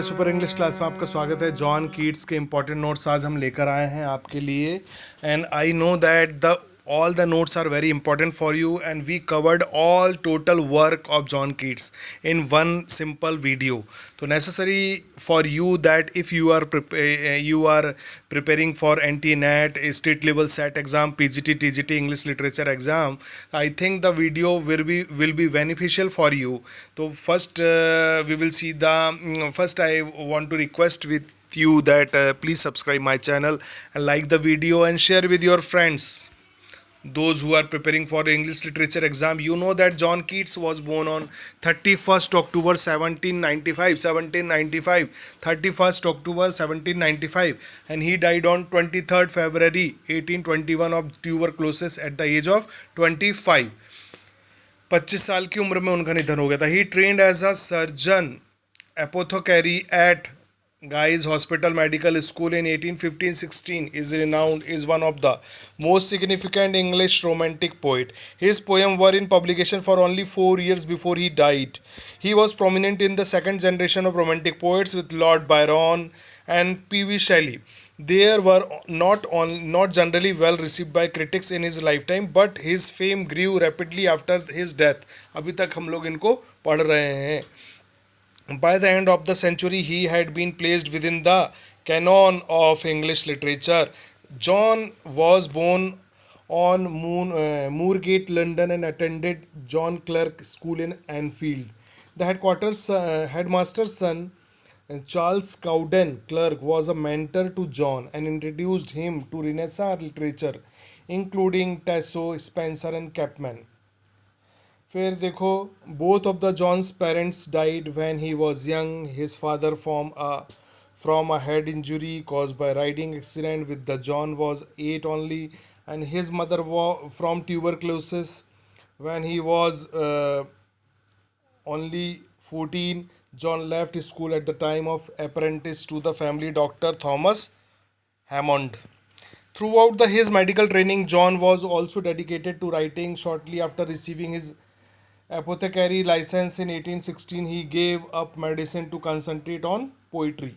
Super English class में आपका स्वागत है। जॉन कीट्स के इंपॉर्टेंट नोट्स आज हम लेकर आए हैं आपके लिए। And I know that the all the notes are very important for you, and we covered all total work of John Keats in one simple video. So necessary for you that if you are preparing for NT-NET, state level set exam, PGT, TGT, English literature exam, I think the video will be beneficial for you. So first we will see the first I want to request with you that please subscribe my channel and like the video and share with your friends, those who are preparing for English literature exam. You know that John Keats was born on 31st October 1795, 31st October 1795, and he died on 23rd February 1821 of tuberculosis at the age of 25. 25 साल की उम्र में उनका निधन हो गया था. He trained as a surgeon apothecary at Guy's Hospital Medical School in 1815-16. Is renowned is one of the most significant English romantic poet. His poems were in publication for only 4 years before he died. He was prominent in the second generation of romantic poets with Lord Byron and P.V. Shelley. They were not generally well received by critics in his lifetime, but his fame grew rapidly after his death. अभी तक हम लोग इनको पढ़ रहे हैं. By the end of the century, he had been placed within the canon of English literature. John was born on Moorgate, London, and attended John Clerk School in Anfield. The headmaster's son, Charles Cowden Clerk, was a mentor to John and introduced him to Renaissance literature, including Tasso, Spenser, and Chapman. फिर देखो, both of the John's parents died when he was young. His father from a head injury caused by riding accident with the John was 8 only, and his mother from tuberculosis when he was only 14. John left school at the time of apprentice to the family doctor Thomas Hammond. Throughout his medical training, John was also dedicated to writing. Shortly after receiving his apothecary license in 1816, he gave up medicine to concentrate on poetry.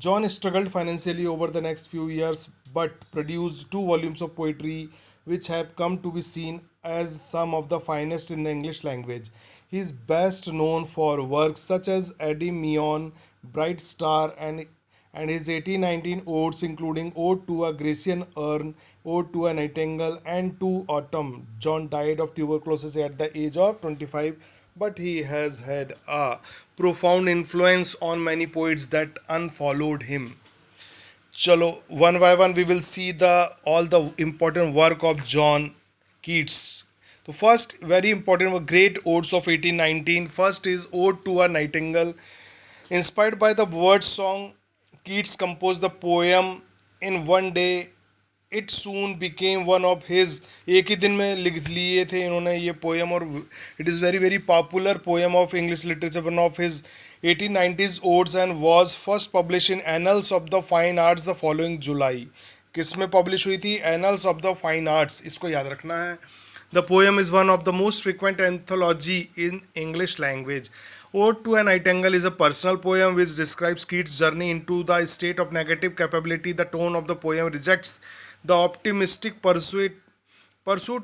John struggled financially over the next few years but produced 2 volumes of poetry which have come to be seen as some of the finest in the English language. He is best known for works such as Endymion, Bright Star, and his 1819 odes, including Ode to a Grecian Urn, Ode to a Nightingale, and to Autumn. John died of tuberculosis at the age of 25, but he has had a profound influence on many poets that unfollowed him. Chalo, one by one we will see all the important work of John Keats. The first very important were great odes of 1819. First is Ode to a Nightingale. Inspired by the bird song, Keats composed the poem in one day. It soon became one of his, एक ही दिन में लिख लिए थे इन्होंने ये poem, और it is very very popular poem of English literature, one of his 1890s odes, and was first published in Annals of the Fine Arts the following July. किस में पब्लिश हुई थी? Annals of the Fine Arts, इसको याद रखना है. The poem is one of the most frequent anthology in English language. Ode to a Nightingale is a personal poem which describes Keats' journey into the state of negative capability. The tone of the poem rejects the optimistic pursuit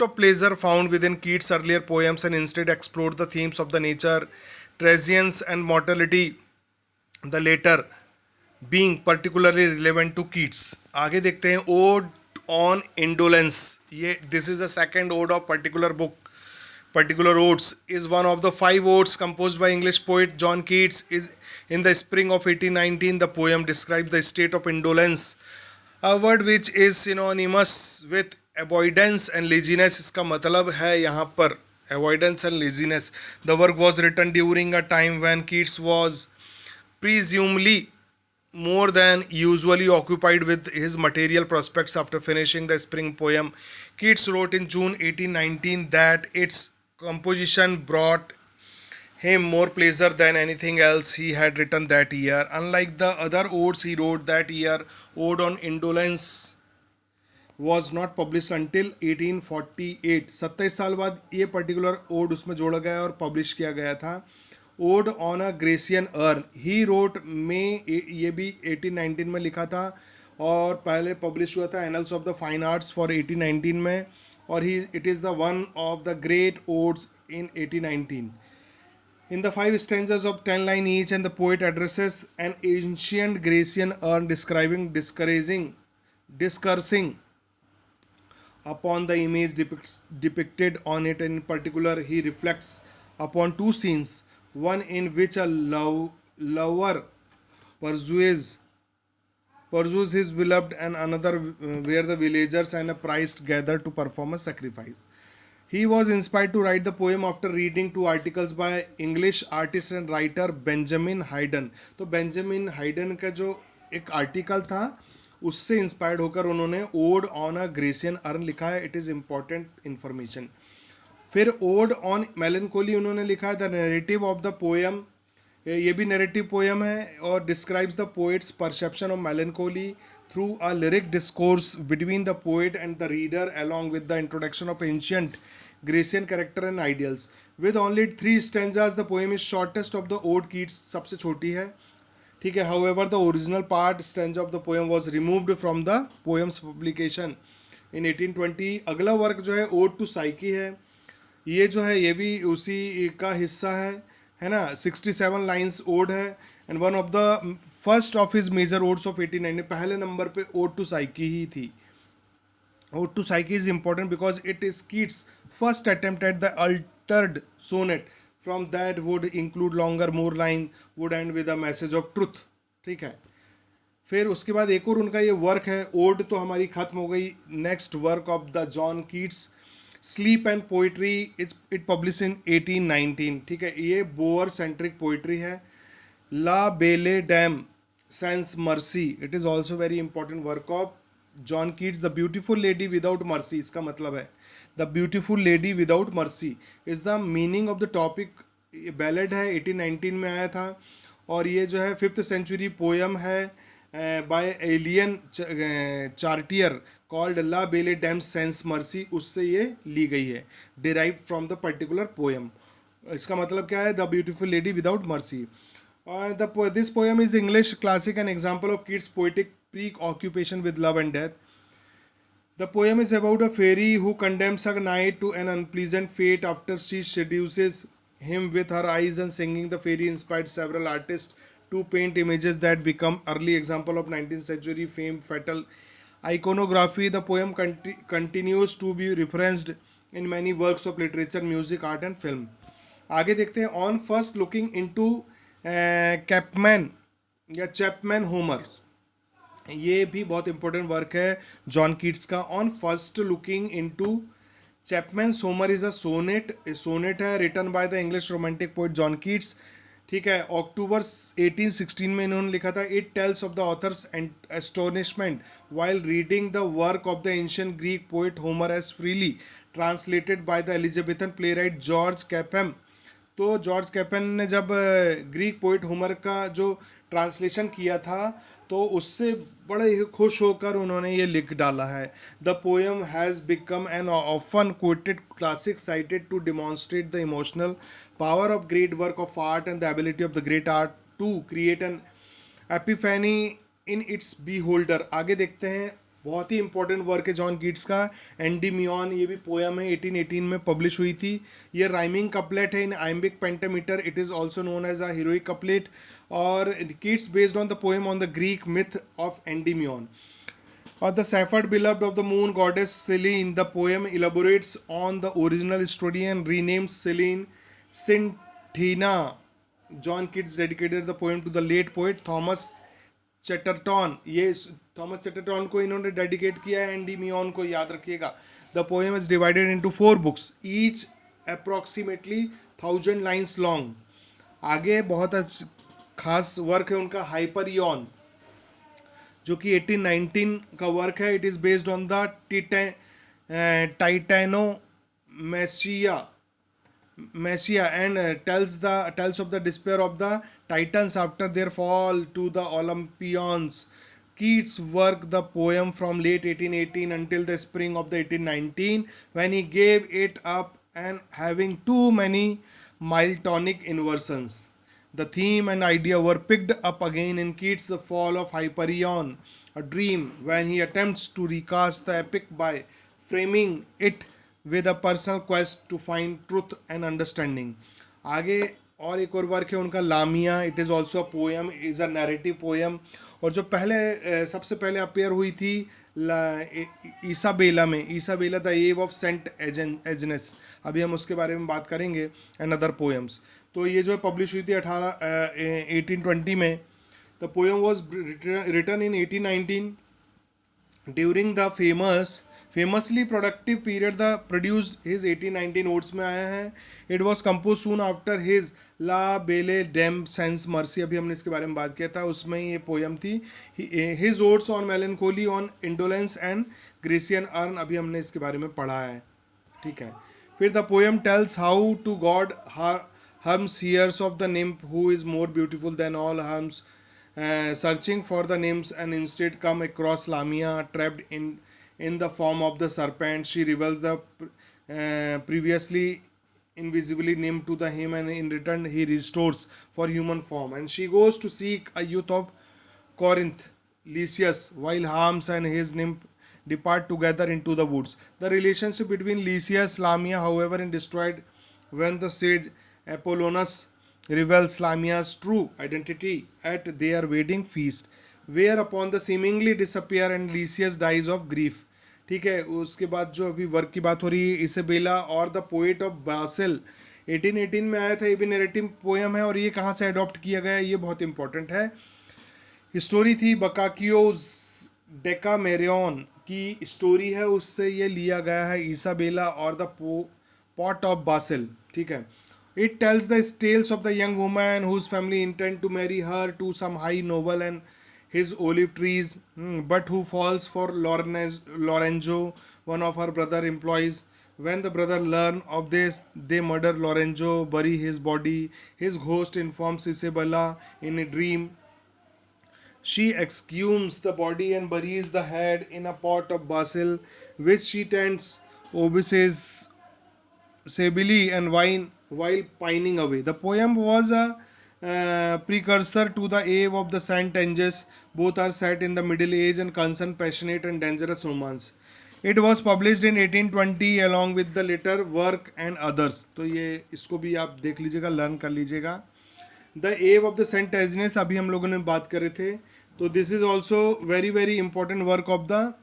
of pleasure found within Keats' earlier poems and instead explored the themes of the nature, transience, and mortality, the latter being particularly relevant to Keats. आगे देखते हैं Ode on Indolence. ये this is the second ode of particular book. Particular Odes is one of the 5 odes composed by English poet John Keats. In the spring of 1819, the poem describes the state of indolence, a word which is synonymous with avoidance and laziness. इसका मतलब है यहाँ पर avoidance and laziness. The work was written during a time when Keats was presumably more than usually occupied with his material prospects after finishing the spring poem. Keats wrote in June 1819 that its composition brought him more pleasure than anything else he had written that year. Unlike the other odes he wrote that year, Ode on Indolence was not published until 1848. 27 साल बाद ये particular odd उसमें जोड़ा गया और publish किया गया था. Odd on a Grecian earn he wrote में, ये भी 1819 में लिखा था और पहले पब्लिश हुआ था Annals of the Fine Arts for 1819 में, और ही it is the one of the great odes in 1819. In the five stanzas of 10 lines each, and the poet addresses an ancient Grecian urn discoursing upon the image depicted on it. In particular, he reflects upon two scenes, one in which a lover pursues his beloved, and another where the villagers and a priest gather to perform a sacrifice. He was inspired to write the poem after reading two articles by English artist and writer Benjamin Haydon. तो Benjamin Haydon का जो एक article था उससे inspired होकर उन्होंने ode on a Grecian urn लिखा है. It is important information. फिर ओड ऑन मेलनकोली उन्होंने लिखा है. The narrative of the poem, ये भी नैरेटिव पोएम है और describes the poet's perception of melancholy through a lyric discourse between the poet and the reader along with the introduction of ancient Grecian character and ideals. With only 3 stanzas the poem is shortest of the ode. Keats सबसे छोटी है, ठीक है. However the original part stanza of the poem was removed from the poem's publication in 1820. अगला work जो है odd to psyche है. ये जो है ये भी उसी का हिस्सा है ना. 67 लाइन्स ओड है and one of the first of his major odes of 1890. पहले नंबर पे ओड टू साइकी ही थी. Ode to Psyche is important because it is Keats' first attempt at the altered sonnet. From that would include longer, more line, would end with a message of truth. ठीक है. फिर उसके बाद एक और उनका ये वर्क है. ओड तो हमारी खत्म हो गई. Next work of the John Keats, sleep and poetry, it publish in 1819. ठीक है. ये बोअर सेंट्रिक पोइट्री है. ला बेले dam sense mercy, it is also very important work of John Keats. The beautiful lady without mercy, इसका मतलब है the beautiful lady without mercy is the meaning of the topic. ये ballad है, 1819 में आया था और ये जो है 5th सेंचुरी पोएम है बाय एलियन चार्टियर कॉल्ड ला बेले डैम सेंस मर्सी. उससे ये ली गई है, derived from the particular poem. इसका मतलब क्या है? The beautiful lady without mercy. This poem is English classic, an example of Keats' poetic preoccupation with love and death. The poem is about a fairy who condemns a knight to an unpleasant fate after she seduces him with her eyes and singing. The fairy inspired several artists to paint images that become early example of 19th century famed fatal iconography. The poem continues to be referenced in many works of literature, music, art and film. आगे देखते हैं. On first looking into Capman या Chapman Homer, ये भी बहुत important work है John Keats का. On first looking into Chapman Homer is a sonnet है written by the English romantic poet John Keats. ठीक है. अक्टूबर 1816 में इन्होंने लिखा था. It tells of the author's astonishment while reading the work of the ancient Greek poet Homer as freely translated by the Elizabethan playwright George Chapman. तो George कैपन ने जब Greek poet Homer का जो translation किया था तो उससे बड़े ही खुश होकर उन्होंने ये लिख डाला है. The poem has become an often quoted classic cited to demonstrate the emotional power of great work of art and the ability of the great art to create an epiphany in its beholder. आगे देखते हैं. बहुत ही important work है John Keats का. Endymion, ये भी poem है, 1818 में पब्लिश हुई थी. ये राइमिंग कपलेट है in iambic pentameter. It is also known as a heroic couplet. और Keats based on the poem on the Greek myth of Endymion. और the shepherd beloved of the moon goddess Selene. The poem elaborates on the original story and renames Selene Cynthia. John Keats dedicated the poem to the late poet Thomas Chatterton. ये Thomas Chatterton को इन्होंने dedicate किया है. Endymion को याद रखिएगा. The poem is divided into 4 books, each approximately 1000 lines long. आगे बहुत खास वर्क है उनका हाइपरियन, जो कि 1819 का वर्क है. It is based on the Titanomachy and tells of the despair of the Titans after their fall to the Olympians. Keats worked the poem from late 1818 until the spring of the 1819 when he gave it up and having too many mild tonic inversions. The theme and idea were picked up again in Keats' The Fall of Hyperion, a dream, when he attempts to recast the epic by framing it with a personal quest to find truth and understanding. आगे और एक और work है उनका Lamia. It is also a poem, is a narrative poem. और जो पहले सबसे पहले अपेयर हुई थी ईसाबेला में, ईसाबेला द एव ऑफ सेंट एजनेस, अभी हम उसके बारे में बात करेंगे, एंड अदर पोएम्स. तो ये जो पब्लिश हुई थी 1820 में. The poem was written in 1819 during the famously productive period the produced his 1819 odes में आया है. It was compose soon after his La Belle Dame sense mercy, अभी हमने इसके बारे में बात किया था, उसमें ये पोयम थी. His odes on melancholy, on indolence and Grecian urn, अभी हमने इसके बारे में पढ़ा है. ठीक है. फिर the poem tells how to god Hermes hears of the nymph who is more beautiful than all hymns, searching for the nymphs and instead come across Lamia trapped in the form of the serpent. She reveals the previously invisibly nymph to the him, and in return he restores for human form, and she goes to seek a youth of Corinth, Lysias, while Hermes and his nymph depart together into the woods. The relationship between Lysias and Lamia, however, is destroyed when the sage Apollonius reveals Lamia's true identity at their wedding feast, whereupon the seemingly disappear and Lysias dies of grief. ठीक है. उसके बाद जो अभी work की बात हो रही है, इसेबेला और द पोएट ऑफ बासिल, 1818 में आया था. ये भी नैरेटिव पोएम है. और ये कहाँ से अडॉप्ट किया गया है, ये बहुत इंपॉर्टेंट है. स्टोरी थी बकाकियोज डेकामेरियन की स्टोरी है, उससे ये लिया गया है, इसाबेला और द पॉट ऑफ बासिल. ठीक है. It tells the tales of the young woman whose family intend to marry her to some high noble and his olive trees, but who falls for Lorenzo, one of her brother employees. When the brother learn of this, they murder Lorenzo, bury his body. His ghost informs Isabella in a dream. She exhumes the body and buries the head in a pot of basil, which she tends, obeses Sebili and wine while pining away. The poem was a precursor to the Ave of the Saint Anges. Both are set in the Middle Age and concern passionate and dangerous romance. It was published in 1820 along with the later work and others. तो ये इसको भी आप देख लीजिएगा, learn कर लीजिएगा. The above of the Saint Agnes अभी हम लोगों ने बात करे थे. तो this is also very very important work of the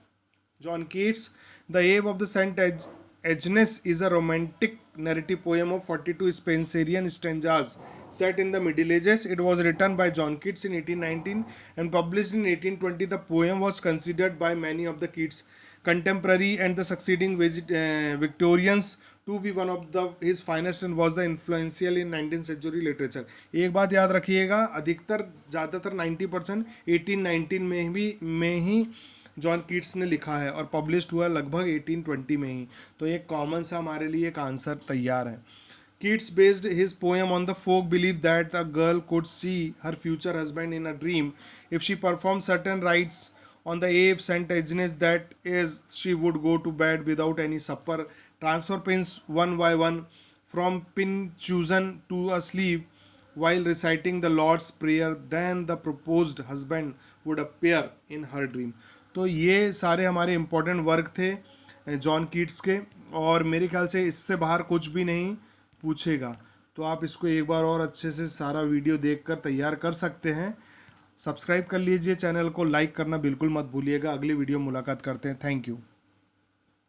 John Keats. The एव of the Saint Aeneas is a romantic narrative poem of 42 Spenserian stanzas set in the Middle Ages. It was written by John Keats in 1819 and published in 1820. The poem was considered by many of the Keats' contemporary and the succeeding Victorians to be one of his finest and was the influential in 19th century literature. एक बात याद रखिएगा, अधिकतर ज़्यादातर 90% 1819 में ही John Keats ने लिखा है और पब्लिश्ड हुआ लगभग 1820 में ही. तो एक कॉमन सा हमारे लिए एक आंसर तैयार है. Keats based his poem on the folk believe that a girl could see her future husband in a dream if she perform certain rites on the eve Saint Agnes, that is she would go to bed without any supper, transfer pins one by one from pin chosen to a sleeve while reciting the Lord's Prayer, then the proposed husband would appear in her dream. तो ये सारे हमारे important work थे John Keats के, और मेरे ख्याल से इससे बाहर कुछ भी नहीं पूछेगा. तो आप इसको एक बार और अच्छे से सारा वीडियो देखकर तैयार कर सकते हैं. सब्सक्राइब कर लीजिए चैनल को, लाइक करना बिल्कुल मत भूलिएगा. अगली वीडियो मुलाकात करते हैं. Thank you.